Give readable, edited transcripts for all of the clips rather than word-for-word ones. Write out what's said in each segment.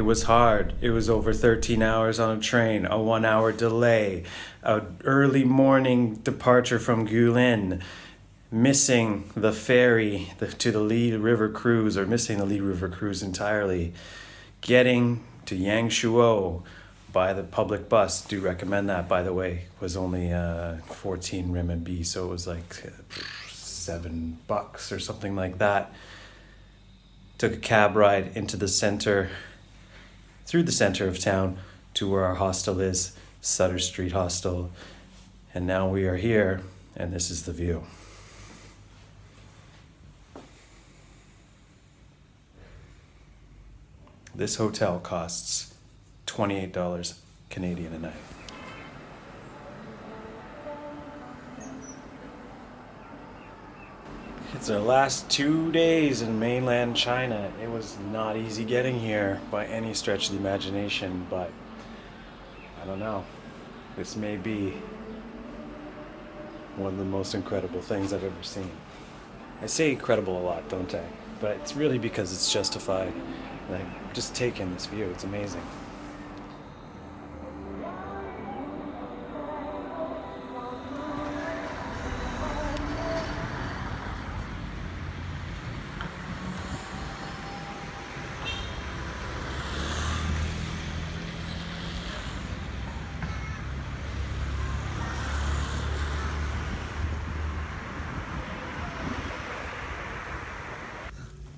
was hard. It was over 13 hours on a train, a 1-hour delay, an early morning departure from Guilin, missing the ferry to the Li River cruise, or missing the Li River cruise entirely, getting to Yangshuo by the public bus. Do recommend that, by the way. Was only 14 renminbi, so it was like $7 or something like that. Took a cab ride into the center, through the center of town to where our hostel is, Sutter Street Hostel. And now we are here, and this is the view. This hotel costs $28 Canadian a night. It's our last 2 days in mainland China. It was not easy getting here by any stretch of the imagination, but I don't know. This may be one of the most incredible things I've ever seen. I say incredible a lot, don't I? But it's really because it's justified. And I just take in this view. It's amazing.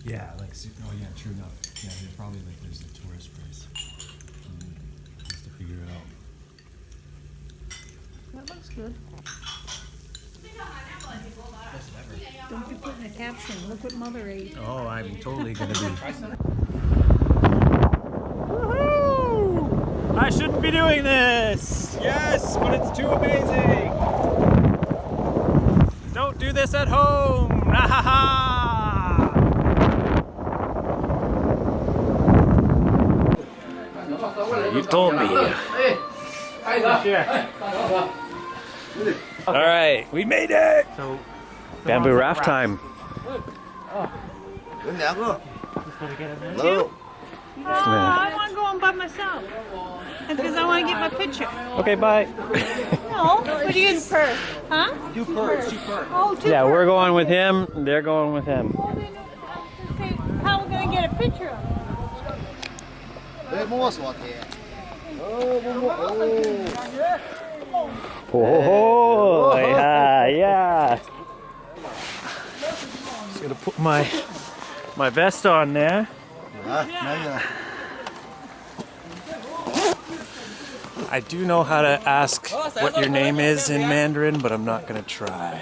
Yeah, like, oh yeah, true enough. Yeah, they're probably like, there's a tourist place. Just to figure it out. That looks good. Don't you put in a caption, look what Mother ate. Oh, I'm totally gonna be. Woohoo! I shouldn't be doing this! Yes, but it's too amazing! Don't do this at home! Ha ha ha! You told me. All right, we made it. So, bamboo raft time. I want to go on by myself. Because I want to get my picture. Okay, bye. No, but you can purse. Huh? Two purrs. Oh, two Yeah, purse. we're going with him. They're going with him. Okay, how are we going to get a picture of him? Oh, yeah. Just gonna put my vest on there. I do know how to ask what your name is in Mandarin, but I'm not gonna try.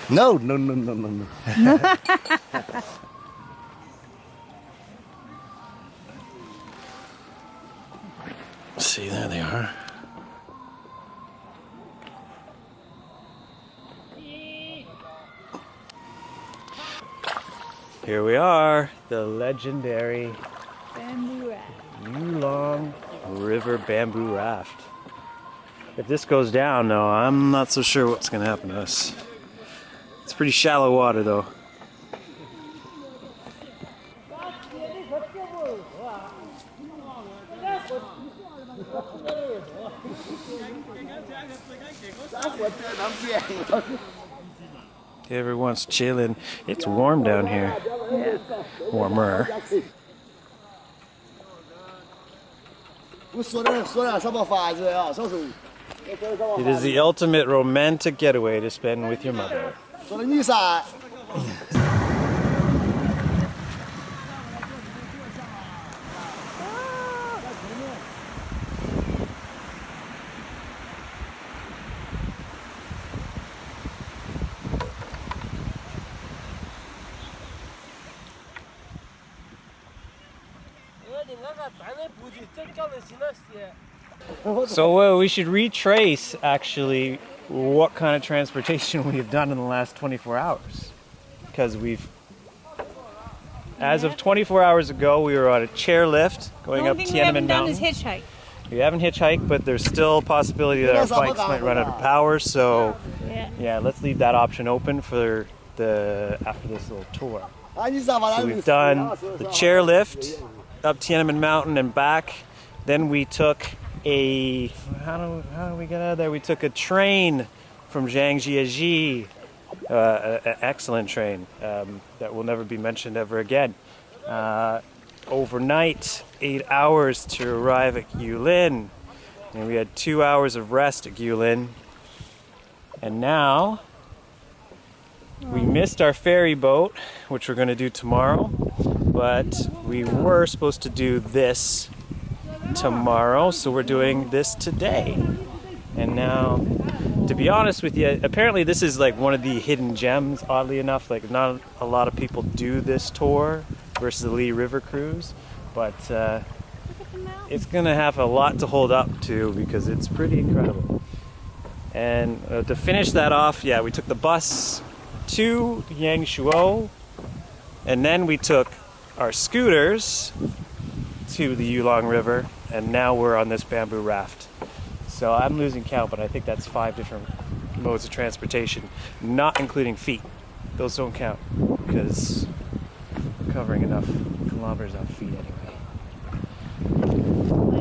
No. See, there they are. Here we are, the legendary Bamboo raft. Yulong River Bamboo Raft. If this goes down, though, I'm not so sure what's going to happen to us. It's pretty shallow water, though. Everyone's chilling. It's warm down here. Yeah. Warmer. It is the ultimate romantic getaway to spend with your mother. So we should retrace, actually, what kind of transportation we've done in the last 24 hours. Because as of 24 hours ago, we were on a chairlift going up Tiananmen Mountain. The only thing we haven't done is hitchhike. We haven't hitchhiked, but there's still a possibility that our bikes might run out of power. So yeah, let's leave that option open for after this little tour. So we've done the chairlift up Tiananmen Mountain and back. Then we took how do we get out of there? We took a train from Zhangjiajie, an excellent train that will never be mentioned ever again. Overnight, 8 hours to arrive at Yulin. And we had 2 hours of rest at Yulin. And now we missed our ferry boat, which we're going to do tomorrow, but we were supposed to do this tomorrow, so we're doing this today. And now, to be honest with you, apparently this is like one of the hidden gems, oddly enough. Like, not a lot of people do this tour versus the Li River cruise, but it's going to have a lot to hold up to because it's pretty incredible. And to finish that off, yeah, we took the bus to Yangshuo, and then we took our scooters to the Yulong River, and now we're on this bamboo raft. So I'm losing count, but I think that's 5 different modes of transportation, not including feet. Those don't count because we're covering enough kilometers on feet anyway.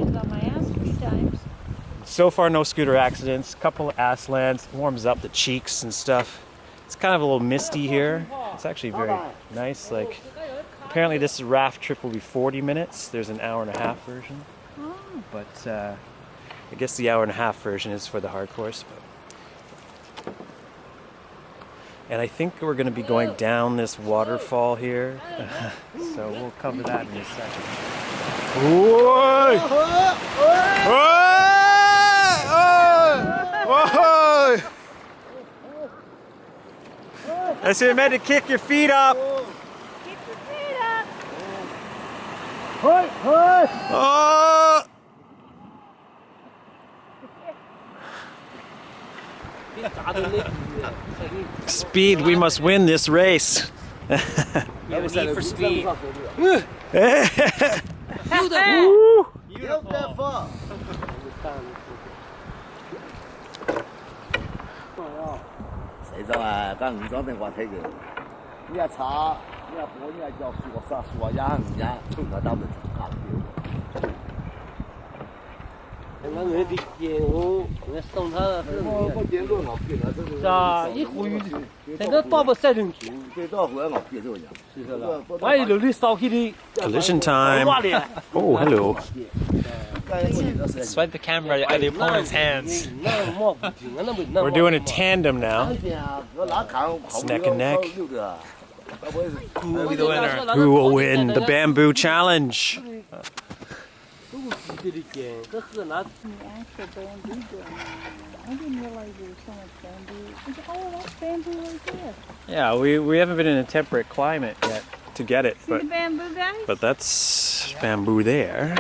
I got my ass 3 times. So far, no scooter accidents. Couple of ass lands, warms up the cheeks and stuff. It's kind of a little misty here. It's actually very nice. Like, apparently this raft trip will be 40 minutes. There's an hour-and-a-half version. But I guess the hour-and-a-half version is for the hardcores. And I think we're going to be going down this waterfall here. So we'll cover that in a second. Whoa! Whoa! I said, meant to kick your feet up. Keep your feet up. Oh! Speed, we must win this race. You have a need for speed. Beautiful. 谁知道啊？刚唔装定話睇嘅，呢一查，呢一火，呢一腳樹個沙樹啊，呀唔呀，都唔係擔住行嘅。我那的店我送他了，我點都牛片啊，真係。是啊，一回那个大不塞进去，最多回牛片這個人。是的啦。我一路的燒起的。 Collision time. Oh, hello. Swipe the camera at the opponent's hands. We're doing a tandem now. It's neck and neck. Who will be the winner? Who will win the bamboo challenge? The actual bamboo drum. I didn't realize there was so much bamboo. Oh, that's bamboo right there. Yeah, we haven't been in a temperate climate yet to get it, See the bamboo, guys? but that's bamboo there.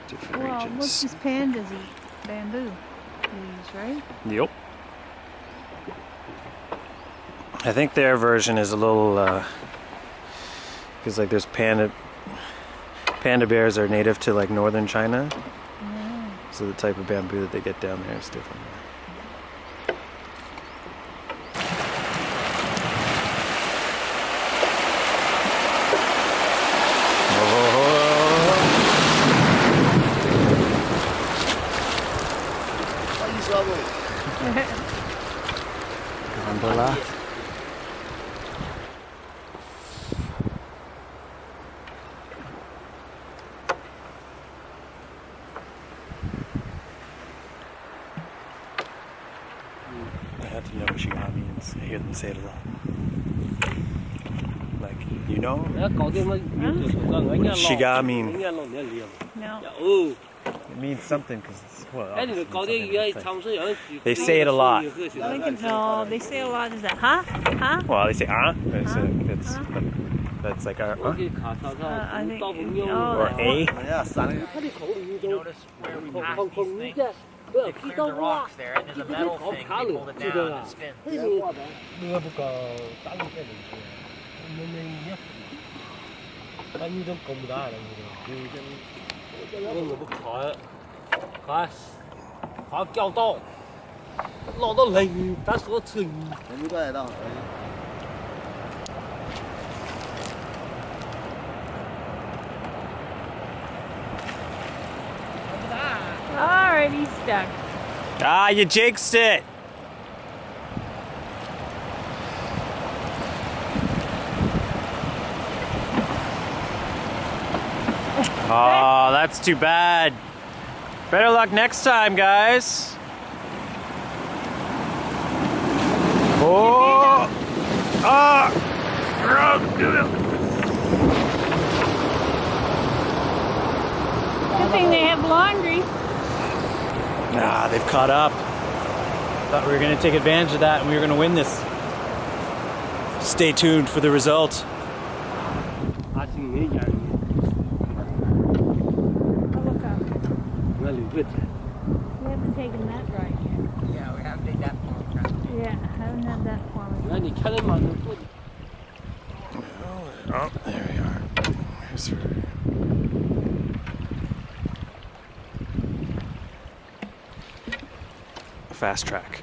Different Well, regions. what's these pandas eat? Bamboo leaves, right? Yep. I think their version is a little, because like there's panda bears are native to like northern China, so the type of bamboo that they get down there is different. Umbrella. I have to know what Shiga means. I hear them say it a lot. Like, you know? What does Shiga mean? No. It means something because it's, well, Eh, obviously你搞的 it's 也 something 尝试有人 They say it a lot. No, they say a lot. Is that, huh? Huh? Well, they say, that's like, I think, or a. 係啊，散。 Notice where we pass these things. They cleared the rocks there, and there's a metal thing. They pulled it down and it spins. 那你都搞不大了，你我不看钓到，捞到雷，咱说吃鱼。你过来到。Alright, he's stuck. Ah, you jinxed it. Oh, that's too bad. Better luck next time, guys. Oh! Ah! Good thing they have laundry. Nah, they've caught up. Thought we were going to take advantage of that and we were going to win this. Stay tuned for the result. I think they are. Oh, look up. Really good. We haven't taken that right yet. Yeah, we haven't did that for a long time. Yeah, I haven't had that for me. 那你看得满都做。 Oh, there we are. Here's her. Fast track.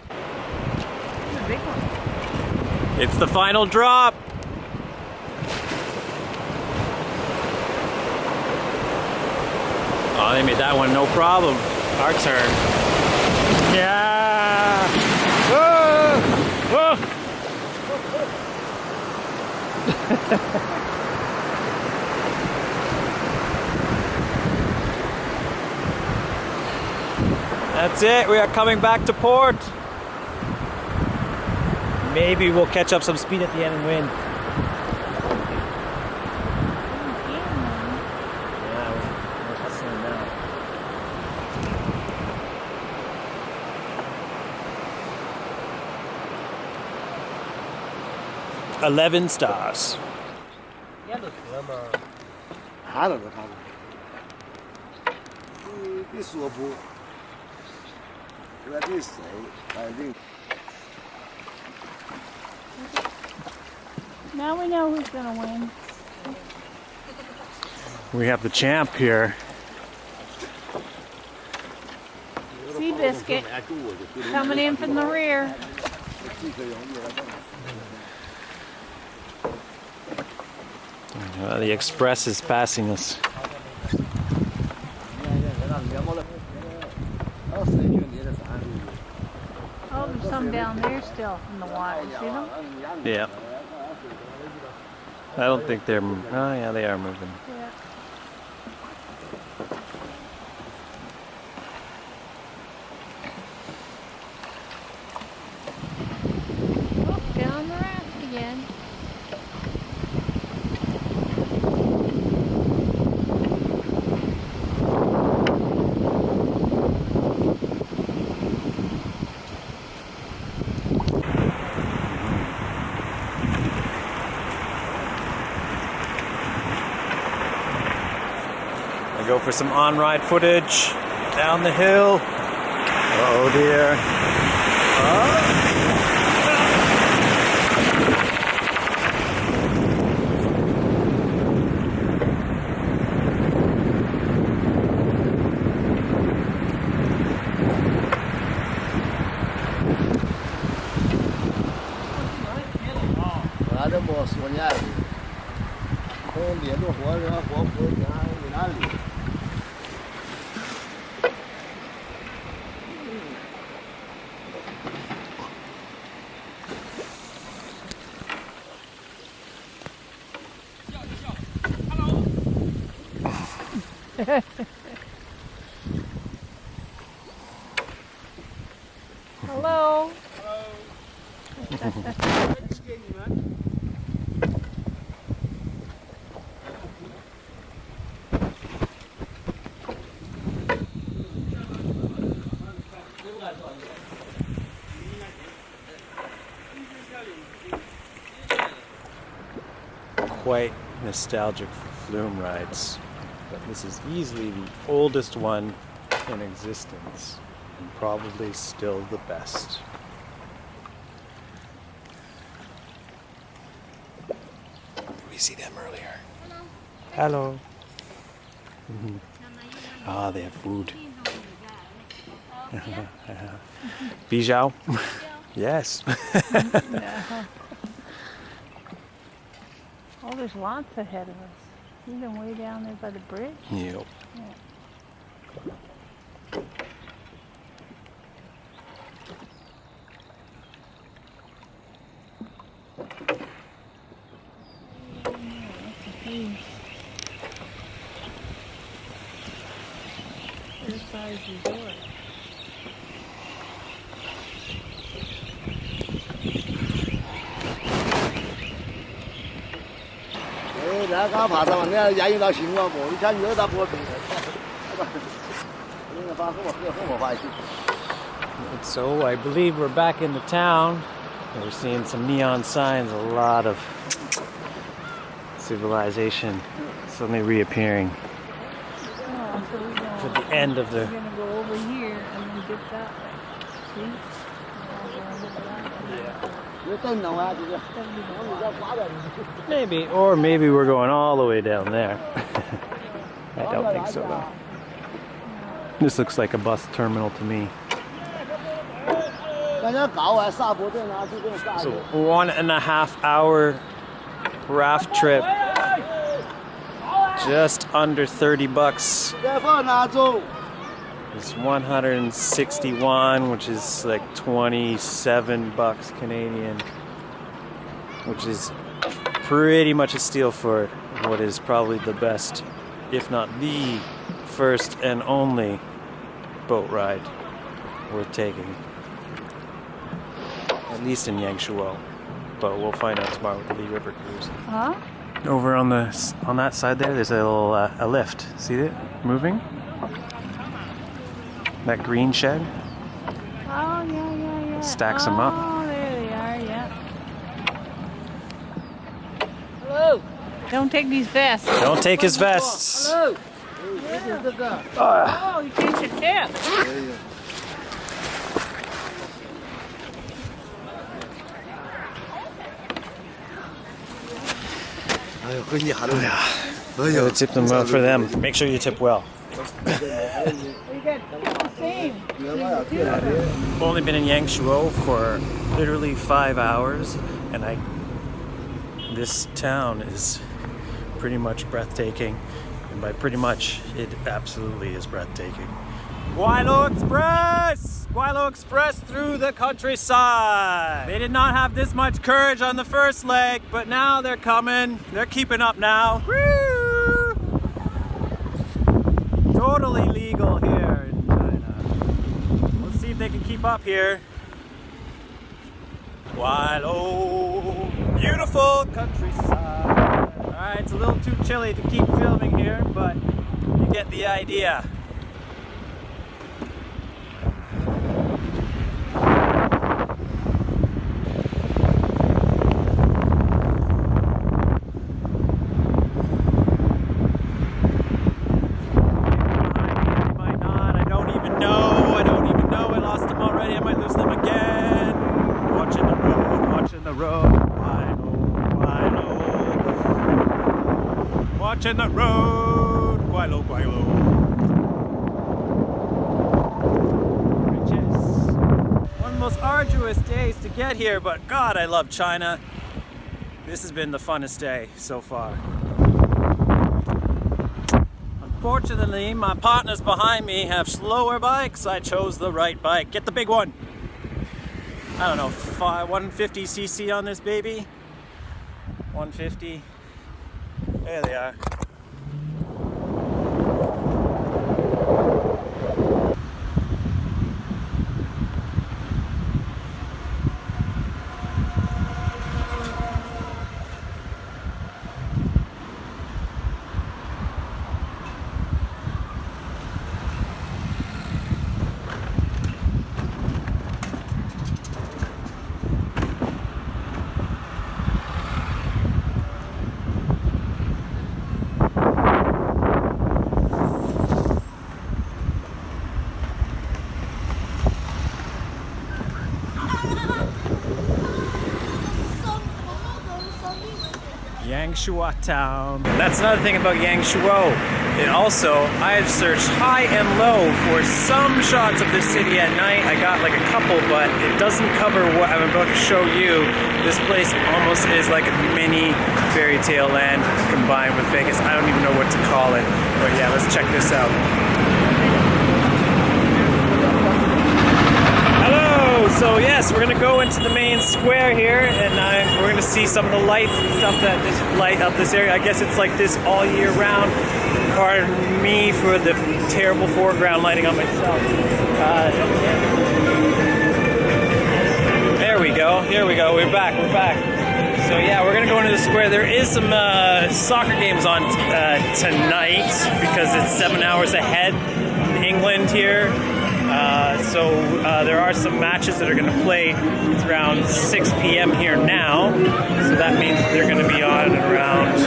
It's a big one. It's the final drop. Oh, they made that one no problem. Our turn. Yeah. Whoa. Whoa. That's it. We are coming back to port. Maybe we'll catch up some speed at the end and win. Yeah, we're hustling now. 11 stars. 也都喝嘛。看了都看了。你说不？那你谁？反正。 Now we know who's gonna win. We have the champ here. Seabiscuit coming in from the rear. The express is passing us. Oh, there's some down there still in the water. See them? Yeah. I don't think they're. Oh, yeah, they are moving. Yeah. Oh, down the raft again. Go for some on-ride footage down the hill. Oh dear. Hello. Quite nostalgic for flume rides, but this is easily the oldest one in existence and probably still the best. We see them earlier. Hello. Ah, they have food. Bijou? Yes. Yeah. Oh, there's lots ahead of us. See them way down there by the bridge? Yep. Riverside Resort. Ê, đã có phá ra mà nghe dạy到行了，我一看有他不平衡。那个发跟我发一起。 And so I believe we're back in the town. We're seeing some neon signs, a lot of civilization suddenly reappearing Oh, so we're gonna, for the end of the... we're gonna go over here and then dip that way. See? We're all going over that way. 有灯笼啊，就是。 That'd be 然后 the 你 one. 再滑点。 Maybe, or maybe we're going all the way down there. I don't think so though. This looks like a bus terminal to me. 人家搞啊，沙坡镇啊，就这种沙。 So 1.5 hour raft trip. Just under $30. 再放拿走。 It's 161, which is like 27 bucks Canadian, which is pretty much a steal for what is probably the best, if not the first and only boat ride worth taking. At least in Yangshuo, but we'll find out tomorrow with the Li River cruise. Huh? Over on that side there, there's a little a lift. See it moving? That green shed. Oh, yeah. Stacks 'em up. Oh, there they are, yeah. Hello. Don't take these vests. Don't take his vests. Hello. Oh, you changed your tip. 哎呦，跟你喊了。哎 Gotta tip them well for them. Make sure you tip well. You got the same. Only been in Yangshuo for literally 5 hours, and this town is pretty much breathtaking. And by pretty much, it absolutely is breathtaking. Guilo Express! Guilo Express through the countryside! They did not have this much courage on the first leg, but now they're coming. They're keeping up now. Woo! Totally legal here in China. Let's see if they can keep up here. Guilo, beautiful countryside. Alright, it's a little too chilly to keep filming here, but you get the idea. Watching the road, Guilo, Guilo. Bridges. One of the most arduous days to get here, but God, I love China. This has been the funnest day so far. Unfortunately, my partners behind me have slower bikes. I chose the right bike. Get the big one. I don't know, 150cc on this baby. 150. There they are. Yangshuo town. That's another thing about Yangshuo. It also, I had searched high and low for some shots of this city at night. I got like a couple, but it doesn't cover what I'm about to show you. This place almost is like a mini fairy tale land combined with Vegas. I don't even know what to call it. But yeah, let's check this out. So yes, we're gonna go into the main square here, and we're gonna see some of the lights and stuff that just light up this area. I guess it's like this all year round. Pardon me for the terrible foreground lighting on myself. There we go. Here we go. We're back. So yeah, we're gonna go into the square. There is some soccer games on tonight because it's 7 hours ahead in England here. So there are some matches that are going to play. It's around 6 p.m. here now, so that means they're going to be on around,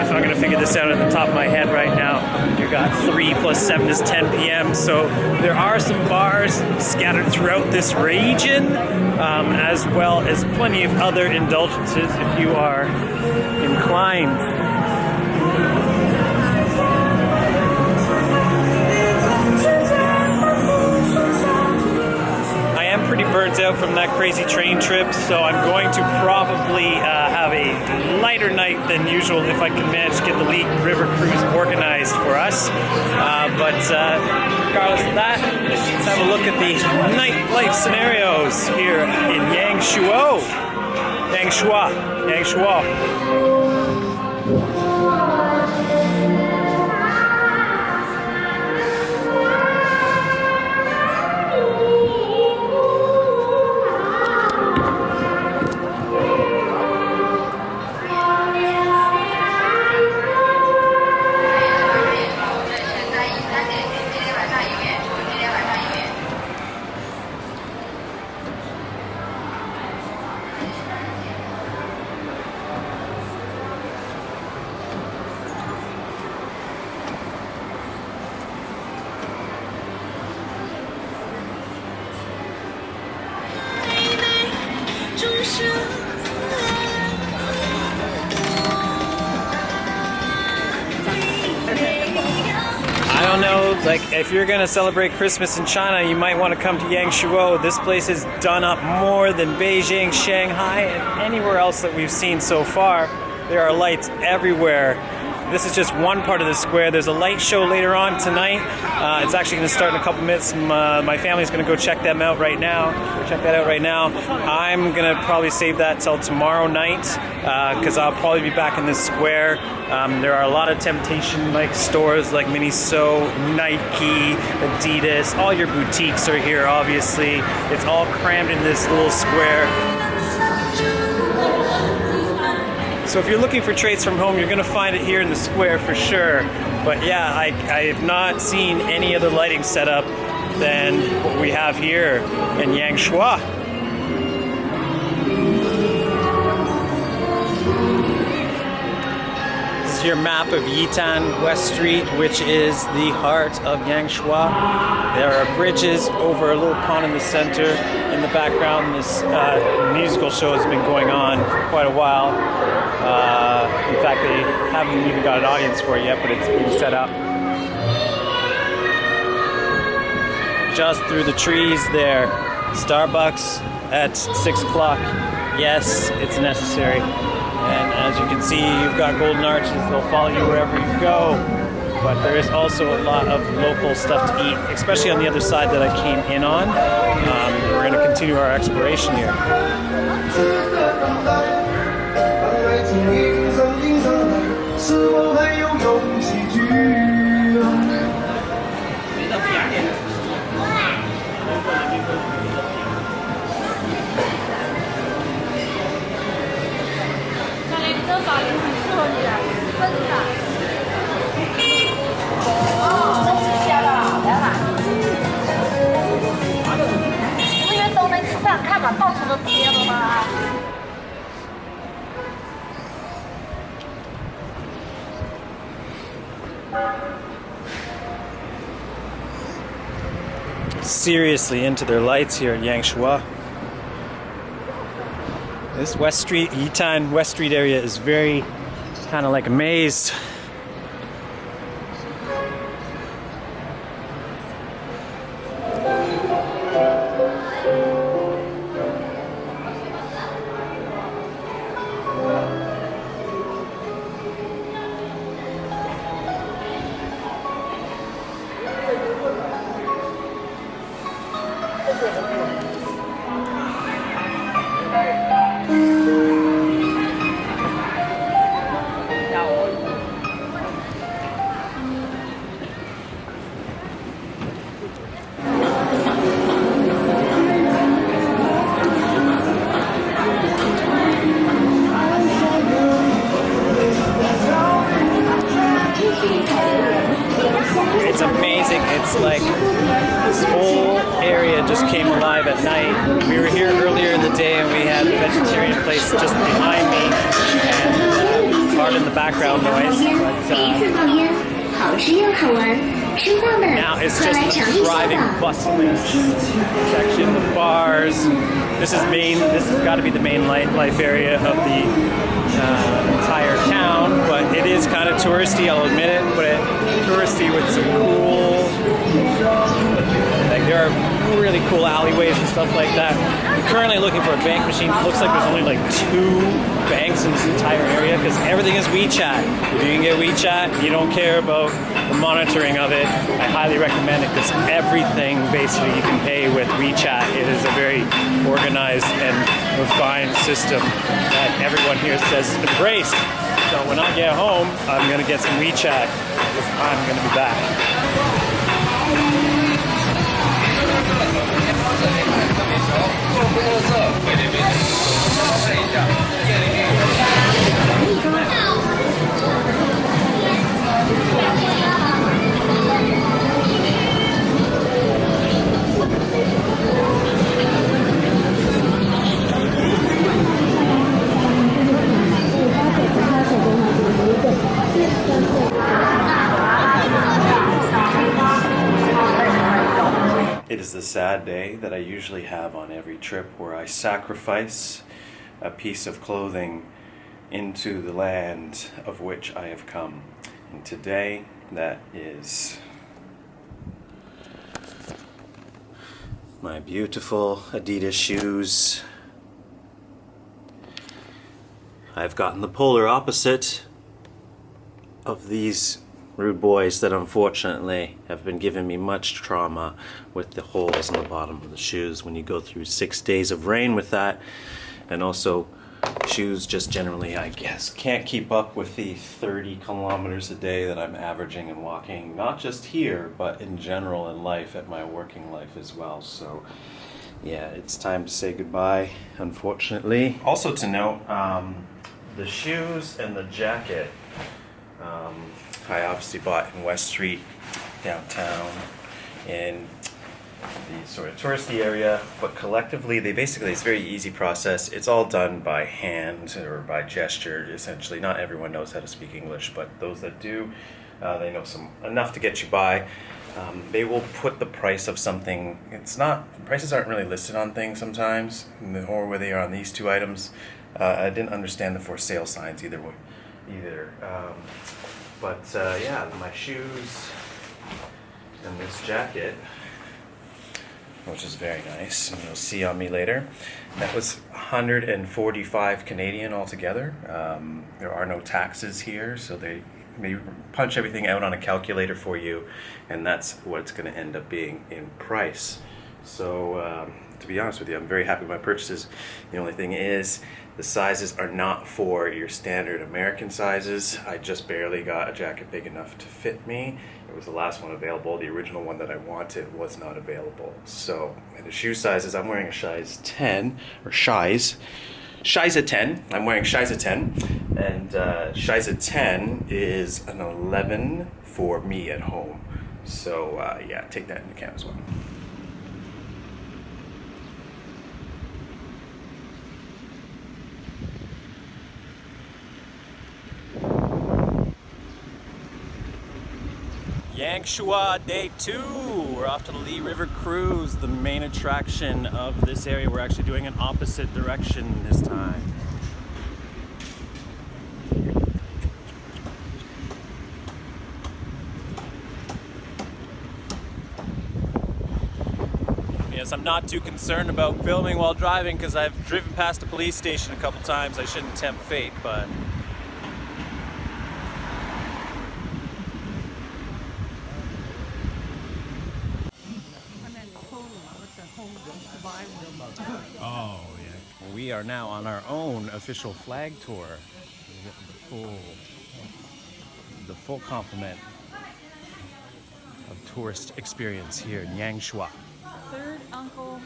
if I'm going to figure this out at the top of my head right now, you got 3 plus 7 is 10 p.m. So there are some bars scattered throughout this region, as well as plenty of other indulgences if you are inclined. Pretty burnt out from that crazy train trip, so I'm going to probably have a lighter night than usual if I can manage to get the Li River cruise organized for us. But regardless of that, let's have a look at the nightlife scenarios here in Yangshuo. I don't know, like if you're gonna celebrate Christmas in China, you might want to come to Yangshuo. This place is done up more than Beijing, Shanghai, and anywhere else that we've seen so far. There are lights everywhere. This is just one part of the square. There's a light show later on tonight. It's actually going to start in a couple minutes. My family's going to go check that out right now. I'm going to probably save that till tomorrow night because I'll probably be back in this square. There are a lot of temptation-like stores like Miniso, Nike, Adidas. All your boutiques are here, obviously. It's all crammed in this little square. So if you're looking for traits from home, you're going to find it here in the square for sure. But yeah, I have not seen any other lighting setup than what we have here in Yangshuo. This is your map of Yitan West Street, which is the heart of Yangshuo. There are bridges over a little pond in the center. In the background, this musical show has been going on for quite a while. In fact, they haven't even got an audience for it yet, but it's being set up. Just through the trees there. Starbucks at 6 o'clock. Yes, it's necessary. And as you can see, you've got golden arches. They'll follow you wherever you go. But there is also a lot of local stuff to eat, especially on the other side that I came in on. We're going to continue our exploration here. Seriously into their lights here at Yangshuo. This West Street, Yitan West Street area is very kind of like a maze. It's amazing. It's like this whole area just came alive at night. We were here earlier in the day and we had a vegetarian place just behind me, and pardon the background noise, but now it's just a thriving, bustling section with bars. This has got to be the main life area of the entire town, but it is kind of touristy, I'll admit it, but touristy with some cool, like there are really cool alleyways and stuff like that. I'm currently looking for a bank machine. It looks like there's only like 2 banks in this entire area because everything is WeChat. If you can get WeChat, you don't care about the monitoring of it, I highly recommend it because everything basically you can pay with WeChat. It is a very organized and refined system that everyone here says embrace. So when I get home, I'm going to get some WeChat because I'm going to be back. It is the sad day that I usually have on every trip where I sacrifice a piece of clothing into the land of which I have come. And today, that is my beautiful Adidas shoes. I've gotten the polar opposite of these rude boys that unfortunately have been giving me much trauma with the holes in the bottom of the shoes when you go through 6 days of rain with that. And also shoes just generally, I guess, can't keep up with the 30 kilometers a day that I'm averaging and walking, not just here, but in general in life, at my working life as well. So yeah, it's time to say goodbye, unfortunately. Also to note, the shoes and the jacket I obviously bought in West Street downtown in the sort of touristy area, but collectively it's a very easy process. It's all done by hand or by gesture, essentially. Not everyone knows how to speak English, but those that do, they know enough to get you by. They will put the price of something. Prices aren't really listed on things sometimes, or where they are on these 2 items. I didn't understand the for sale signs either. Yeah, my shoes and this jacket, which is very nice, and you'll see on me later, that was 145 Canadian altogether. There are no taxes here, so they punch everything out on a calculator for you, and that's what it's going to end up being in price. So to be honest with you, I'm very happy with my purchases. The only thing is, the sizes are not for your standard American sizes. I just barely got a jacket big enough to fit me. It was the last one available. The original one that I wanted was not available. So, and the shoe sizes, I'm wearing a size 10, or size a 10. I'm wearing size a 10, and size a 10 is an 11 for me at home. So yeah, take that into account as well. Yangshuo Day 2. We're off to the Li River Cruise, the main attraction of this area. We're actually doing an opposite direction this time. Yes, I'm not too concerned about filming while driving because I've driven past a police station a couple times. I shouldn't tempt fate, but oh yeah. We are now on our own official flag tour. We get the full complement of tourist experience here in Yangshuo. Third Uncle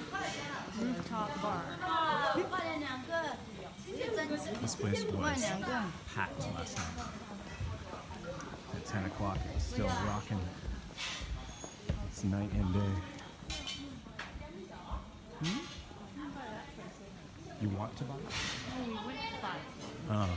Rooftop Bar. This place was packed last night. At 10 o'clock, it was still rocking. It's night and day. You want to buy it? Oh, we went to buy it. Oh.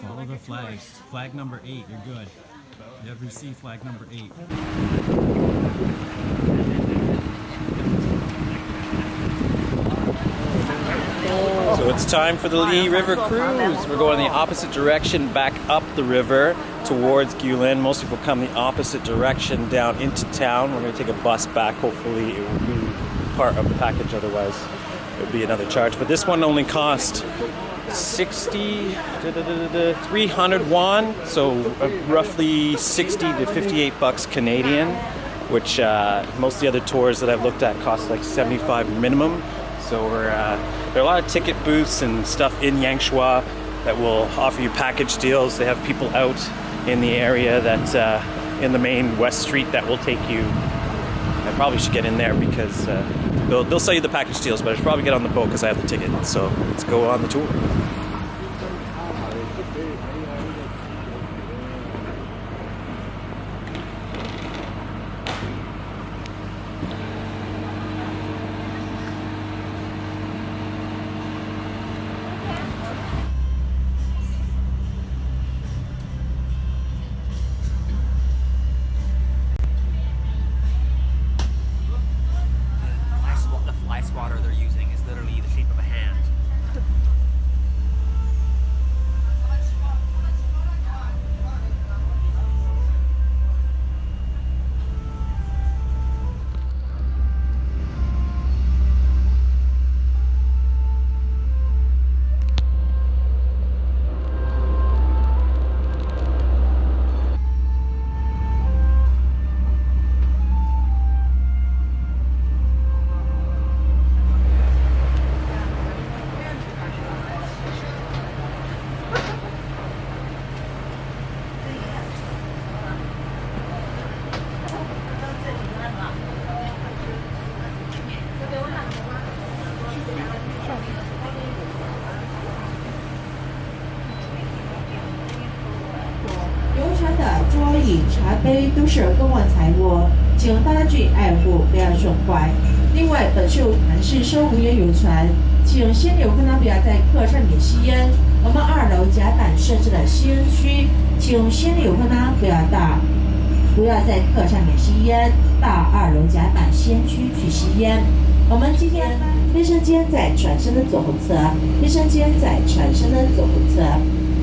Follow the flags. Flag number 8, you're good. You have received flag number 8. So it's time for the Li River Cruise. We're going the opposite direction back up the river towards Guilin. Most people come the opposite direction down into town. We're going to take a bus back. Hopefully it will be part of the package, otherwise it would be another charge. But this one only cost 300 won, so roughly 60 to 58 bucks Canadian, which most of the other tours that I've looked at cost like 75 minimum. So there are a lot of ticket booths and stuff in Yangshuo that will offer you package deals. They have people out in the area that in the main West Street that will take you. I probably should get in there because they'll sell you the package deals, but I should probably get on the boat because I have the ticket. So let's go on the tour. The fly swatter they're using is literally the shape of a hand.桌椅、茶杯都是公共财物，请大家注意爱护，不要损坏。另外，本次船是收无烟游船，请先游客呢不要在客上面吸烟。我们2楼甲板设置了吸烟区，请先游客呢不要在客上面吸烟，到2楼甲板吸烟区去吸烟。我们今天卫生间在船身的左后侧，卫生间在船身的左后侧，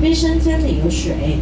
卫生间里有水。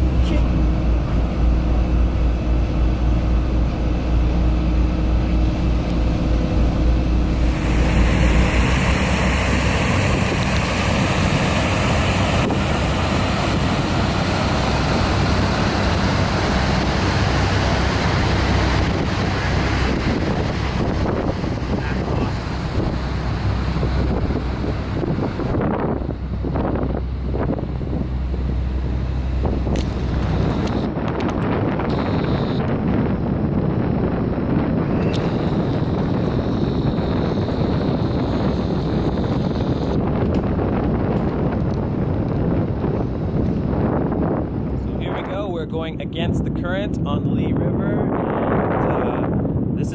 Going against the current on the Li River, and this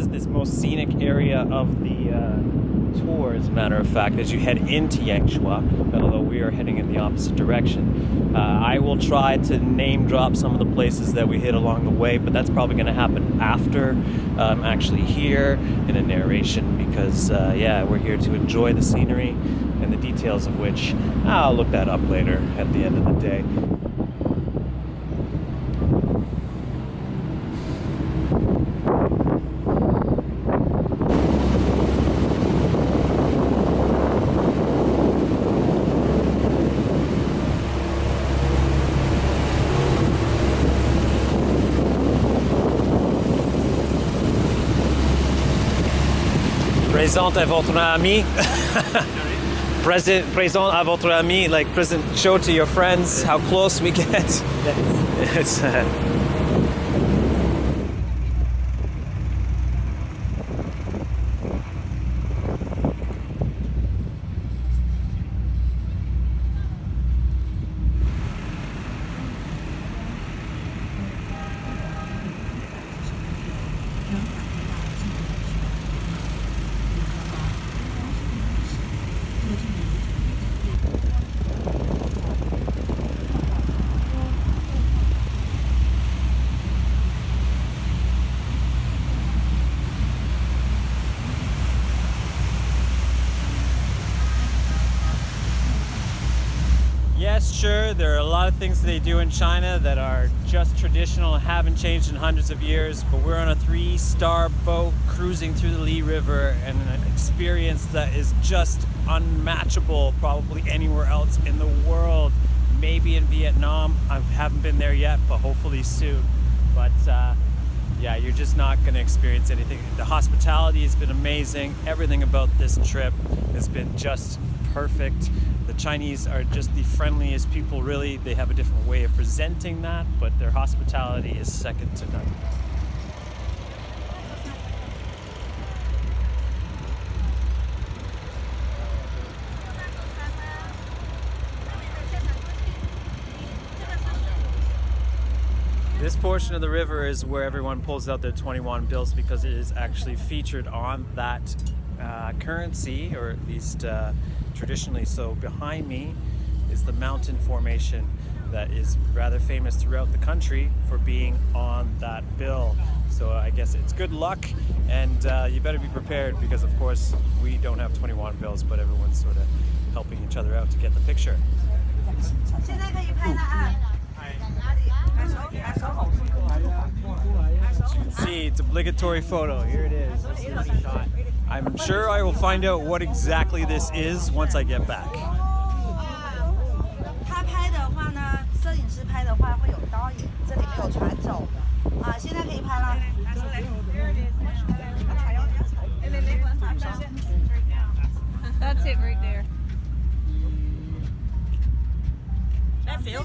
most scenic area of the tour, as a matter of fact, as you head into Yangshuo, although we are heading in the opposite direction. I will try to name drop some of the places that we hit along the way, but that's probably going to happen after I'm actually here in a narration, because we're here to enjoy the scenery, and the details of which I'll look that up later at the end of the day. Présente à votre ami. Présent à votre ami, like present, show to your friends how close we get. It's Yes, sure, there are a lot of things they do in China that are just traditional and haven't changed in hundreds of years, but we're on a 3-star boat cruising through the Li River, and an experience that is just unmatchable probably anywhere else in the world. Maybe in Vietnam. I haven't been there yet, but hopefully soon. But you're just not going to experience anything. The hospitality has been amazing. Everything about this trip has been just perfect. The Chinese are just the friendliest people, really. They have a different way of presenting that, but their hospitality is second to none. This portion of the river is where everyone pulls out their 21 bills, because it is actually featured on that currency, or at least traditionally so. Behind me is the mountain formation that is rather famous throughout the country for being on that bill. So I guess it's good luck, and you better be prepared, because of course we don't have 21 bills, but everyone's sort of helping each other out to get the picture. As you can see, it's obligatory photo. Here it is. I'm sure I will find out what exactly this is once I get back. That's it right there. Matthew,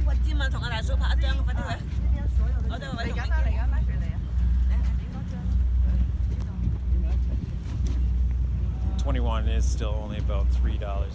我專門同阿大嫂拍一張快啲去，我哋位同你。21 is still only about $3.80.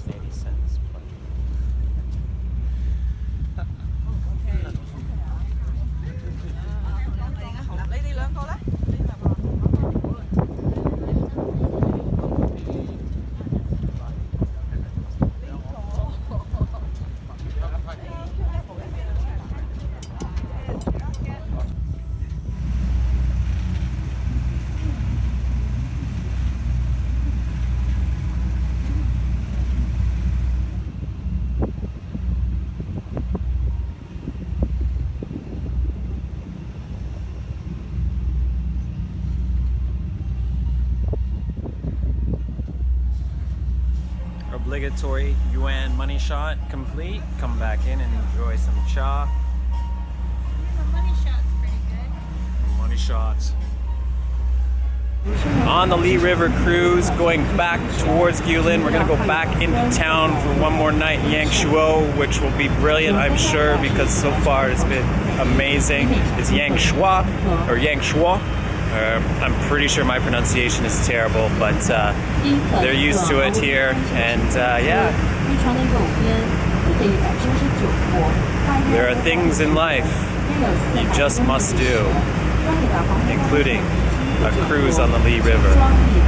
Obligatory yuan money shot complete. Come back in and enjoy some cha. The money shot's pretty good. Money shots. On the Li River cruise, going back towards Gulin. We're going to go back into town for one more night in Yangshuo, which will be brilliant, I'm sure, because so far it's been amazing. It's Yangshuo, or Yangshuo. I'm pretty sure my pronunciation is terrible, but they're used to it here, and there are things in life you just must do, including a cruise on the Li River.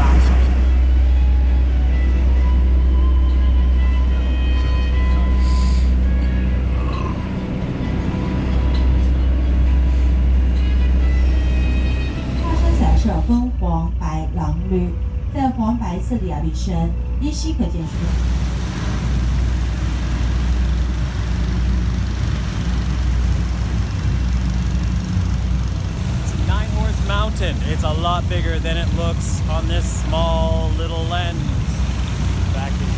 Mountain. It's a lot bigger than it looks on this small little lens. Back in.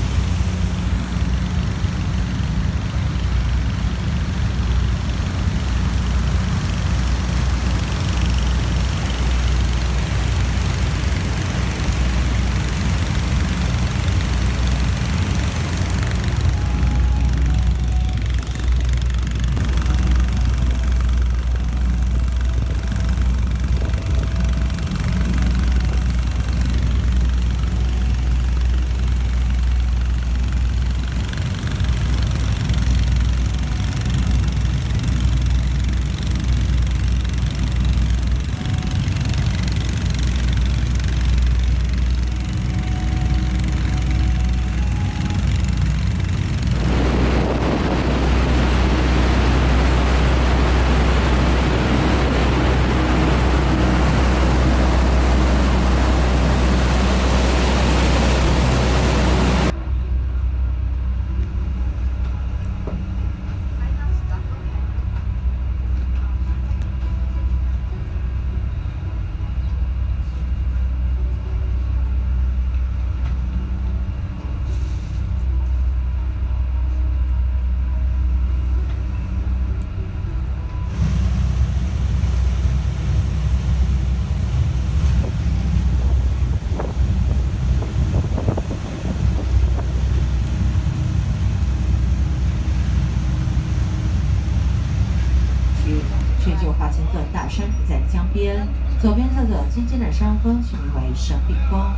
左边侧走尖尖的山峰，取名为神柄峰。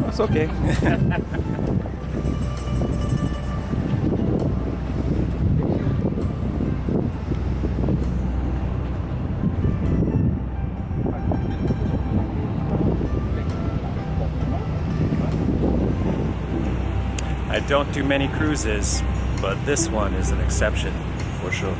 It's okay. I don't do many cruises, but this one is an exception for sure.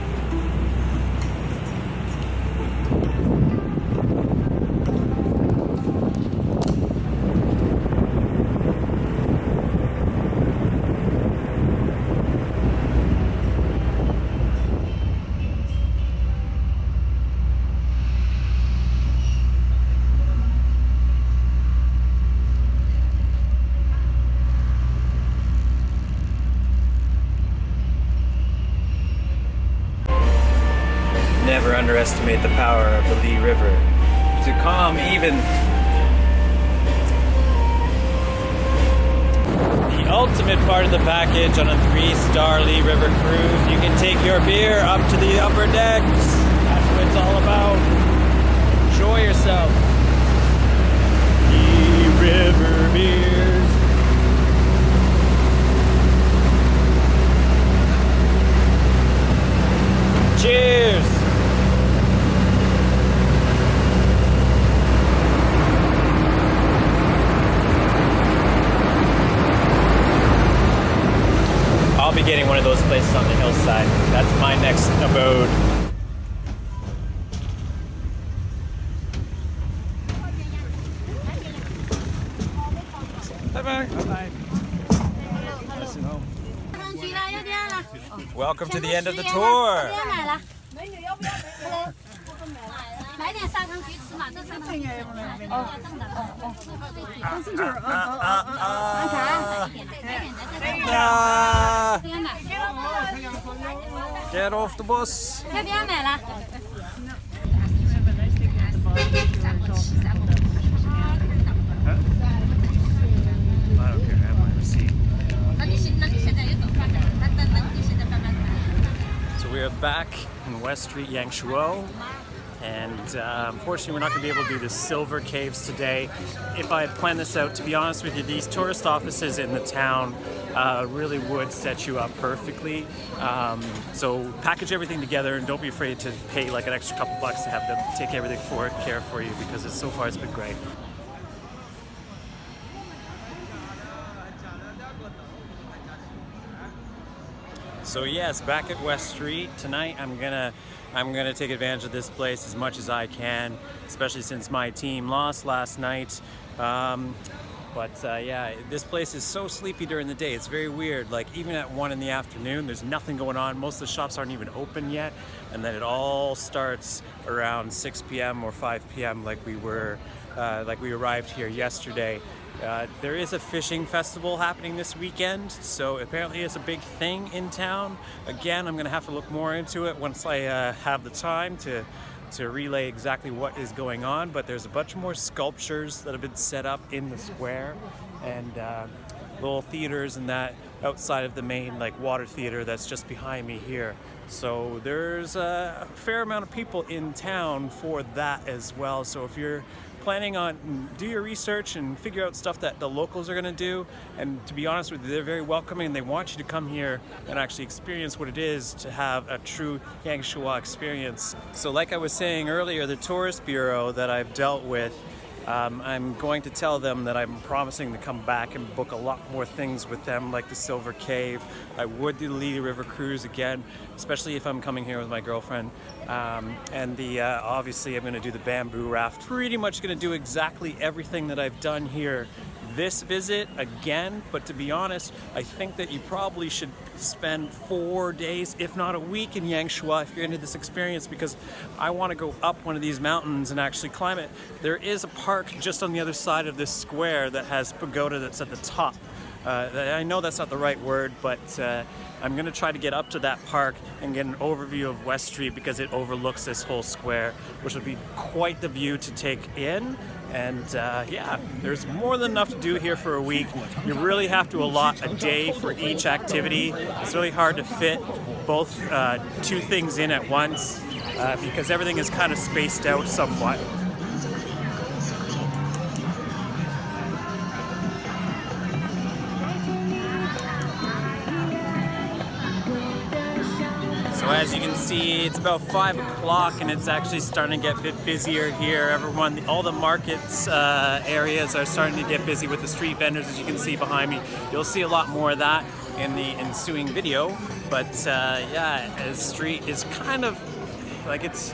Never underestimate the power of the Li River to calm even the ultimate part of the package on a 3-star Li River cruise. You can take your beer up to the upper decks. That's what it's all about. Enjoy yourself. Li River beers. Cheers! I'll be getting one of those places on the hillside. That's my next abode. Bye-bye. Bye-bye. Welcome to the end of the tour. Get off the bus. I don't care, I have my receipt. So we are back in West Street, Yangshuo, and unfortunately we're not going to be able to do the silver caves today. If I had planned this out, to be honest with you, these tourist offices in the town really would set you up perfectly. So package everything together and don't be afraid to pay like an extra couple bucks to have them take everything care for you, because so far it's been great. So yes, back at West Street tonight. I'm gonna take advantage of this place as much as I can, especially since my team lost last night. Yeah, this place is so sleepy during the day. It's very weird. Like even at 1 in the afternoon, there's nothing going on. Most of the shops aren't even open yet, and then it all starts around 6 p.m. or 5 p.m. like we arrived here yesterday. There is a fishing festival happening this weekend, so apparently it's a big thing in town. Again, I'm going to have to look more into it once I have the time to relay exactly what is going on, but there's a bunch more sculptures that have been set up in the square, and little theaters and that outside of the main water theater that's just behind me here. So there's a fair amount of people in town for that as well. So if you're planning on, do your research and figure out stuff that the locals are going to do. And to be honest with you, they're very welcoming and they want you to come here and actually experience what it is to have a true Yangshuo experience. So like I was saying earlier, the tourist bureau that I've dealt with, I'm going to tell them that I'm promising to come back and book a lot more things with them, like the Silver Cave. I would do the Li River cruise again, especially if I'm coming here with my girlfriend. Obviously I'm going to do the bamboo raft. Pretty much going to do exactly everything that I've done here this visit again, but to be honest, I think that you probably should spend 4 days, if not a week, in Yangshuo if you're into this experience, because I want to go up one of these mountains and actually climb it. There is a park just on the other side of this square that has pagoda that's at the top. I know that's not the right word, but I'm going to try to get up to that park and get an overview of West Street, because it overlooks this whole square, which would be quite the view to take in. And yeah, there's more than enough to do here for a week. You really have to allot a day for each activity. It's really hard to fit both two things in at once because everything is kind of spaced out somewhat. So as you can see, it's about 5 o'clock and it's actually starting to get a bit busier here. All the markets areas are starting to get busy with the street vendors, as you can see behind me. You'll see a lot more of that in the ensuing video. But yeah, the street is kind of like it's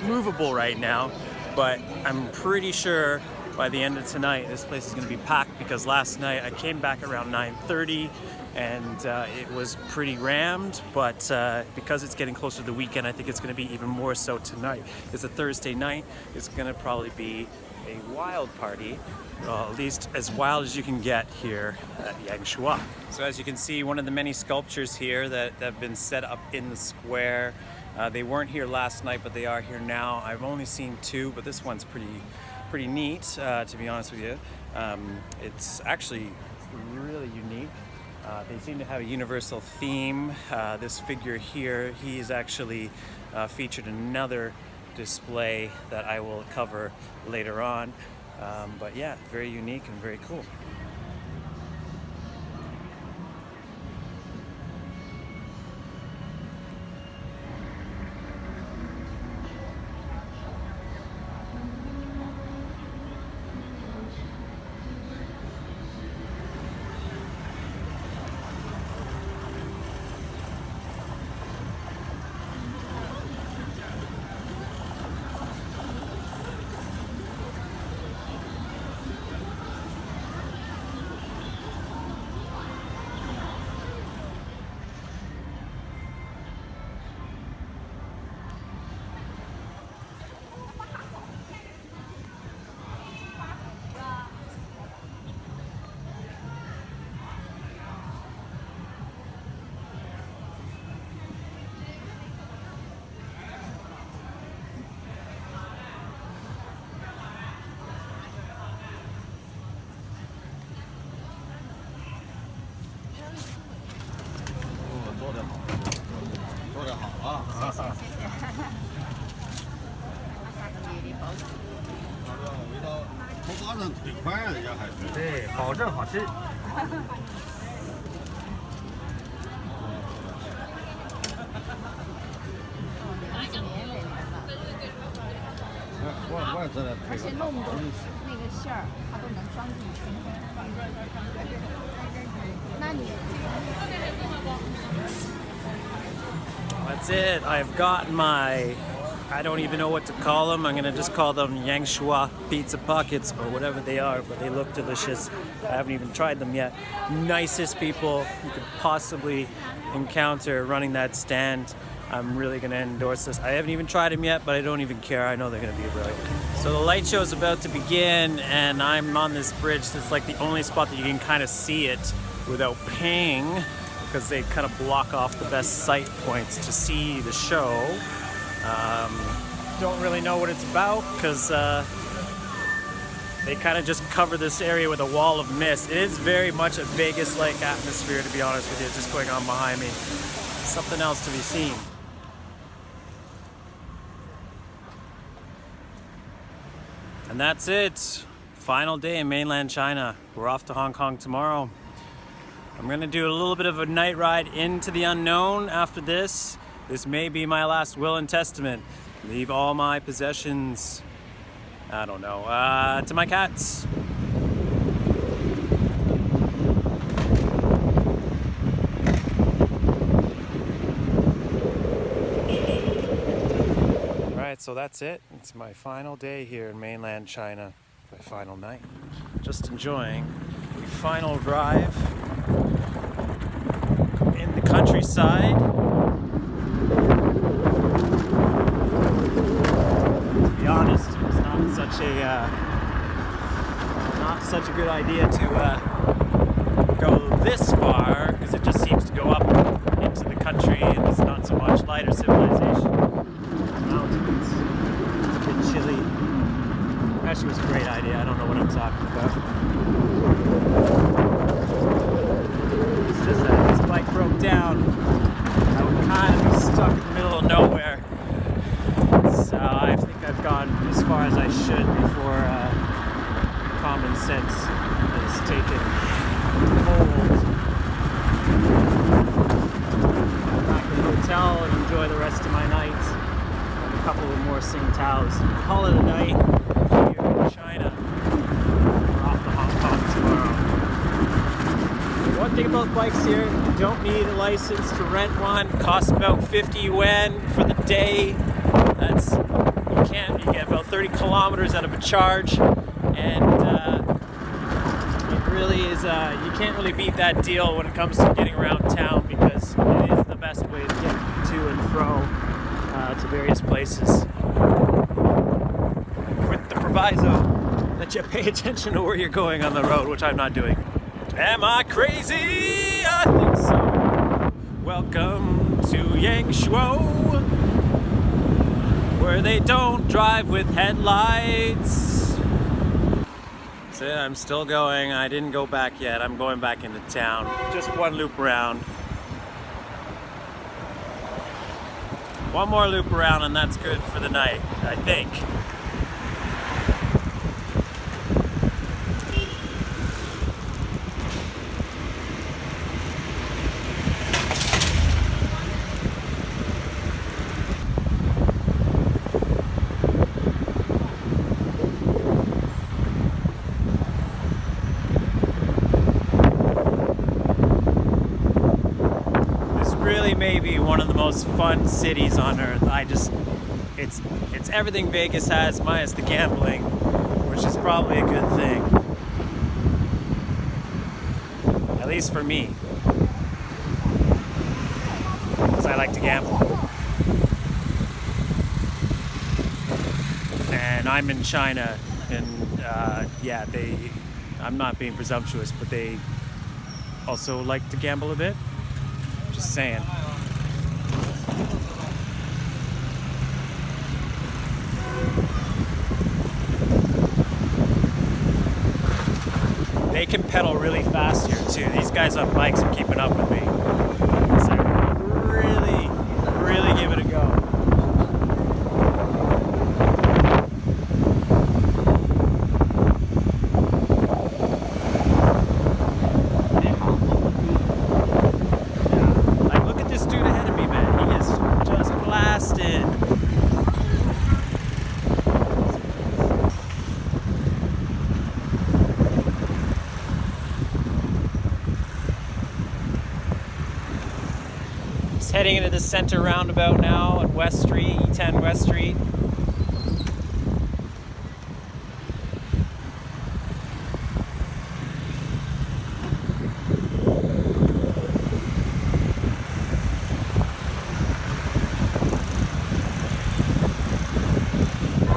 movable right now, but I'm pretty sure by the end of tonight this place is going to be packed, because last night I came back around 9:30 and it was pretty rammed, but because it's getting closer to the weekend, I think it's going to be even more so tonight. It's a Thursday night. It's going to probably be a wild party, at least as wild as you can get here at Yangshuo. So as you can see, one of the many sculptures here that have been set up in the square, they weren't here last night, but they are here now. I've only seen 2, but this one's pretty neat, to be honest with you. It's actually really unique. They seem to have a universal theme. This figure here, he's actually featured in another display that I will cover later on. But yeah, very unique and very cool. 这儿好吃。而且弄的那个馅儿，它都能装进去。那你 That's it. I've got my, I don't even know what to call them. I'm going to just call them Yangshuo pizza pockets or whatever they are, but they look delicious. I haven't even tried them yet. Nicest people you could possibly encounter running that stand. I'm really going to endorse this. I haven't even tried them yet, but I don't even care. I know they're going to be brilliant. So the light show is about to begin, and I'm on this bridge that's like the only spot that you can kind of see it without paying, because they kind of block off the best sight points to see the show. Don't really know what it's about, because they kind of just cover this area with a wall of mist. It is very much a Vegas-like atmosphere, to be honest with you, just going on behind me. Something else to be seen. And that's it. Final day in mainland China. We're off to Hong Kong tomorrow. I'm gonna do a little bit of a night ride into the unknown after this. This may be my last will and testament. Leave all my possessions, I don't know, to my cats. Alright, so that's it. It's my final day here in mainland China. My final night. Just enjoying the final drive in the countryside. To be honest, it was not such a good idea to go this far, because it just seems to go up into the country and there's not so much lighter civilization. Mountains. It's a bit chilly. Actually, it was a great idea. I don't know what I'm talking about. It's just that this bike broke down. I was kind of stuck in the middle of nowhere. So I think I've gone as far as I should before common sense has taken hold. Go back to the hotel and enjoy the rest of my night. Have a couple of more Tsingtaos. Call it a night here in China. We're off to Hong Kong tomorrow. One thing about bikes here, you don't need a license to rent one. It costs about 50 yuan for the day. You get about 30 kilometers out of a charge, and it really is, you can't really beat that deal when it comes to getting around town, because it is the best way to get to and fro to various places. With the proviso that you pay attention to where you're going on the road, which I'm not doing. Am I crazy? I think so. Welcome to Yangshuo, where they don't drive with headlights. So yeah, I'm still going. I didn't go back yet. I'm going back into town. Just one loop around. One more loop around and that's good for the night, I think. Maybe one of the most fun cities on earth. It's everything Vegas has minus the gambling, which is probably a good thing. At least for me, because I like to gamble. And I'm in China, and yeah, I'm not being presumptuous, but they also like to gamble a bit. Just saying. They can pedal really fast here too. These guys on bikes are keeping up with me. So really, really give it a go. Heading into the center roundabout now at West Street, E10 West Street.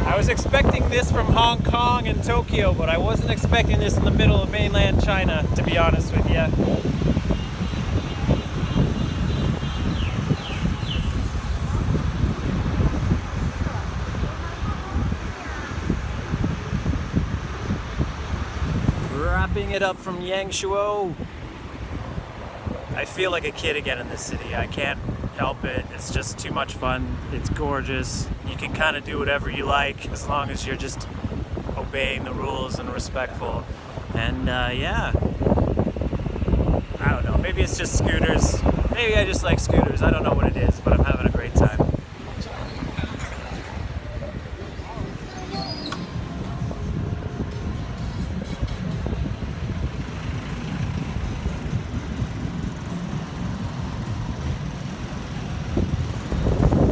I was expecting this from Hong Kong and Tokyo, but I wasn't expecting this in the middle of mainland China, to be honest with you. Wrapping it up from Yangshuo. I feel like a kid again in this city. I can't help it. It's just too much fun. It's gorgeous. You can kind of do whatever you like as long as you're just obeying the rules and respectful. And yeah, I don't know. Maybe it's just scooters. Maybe I just like scooters. I don't know what it is, but I'm having a great time.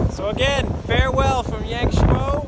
So again, farewell from Yangshuo.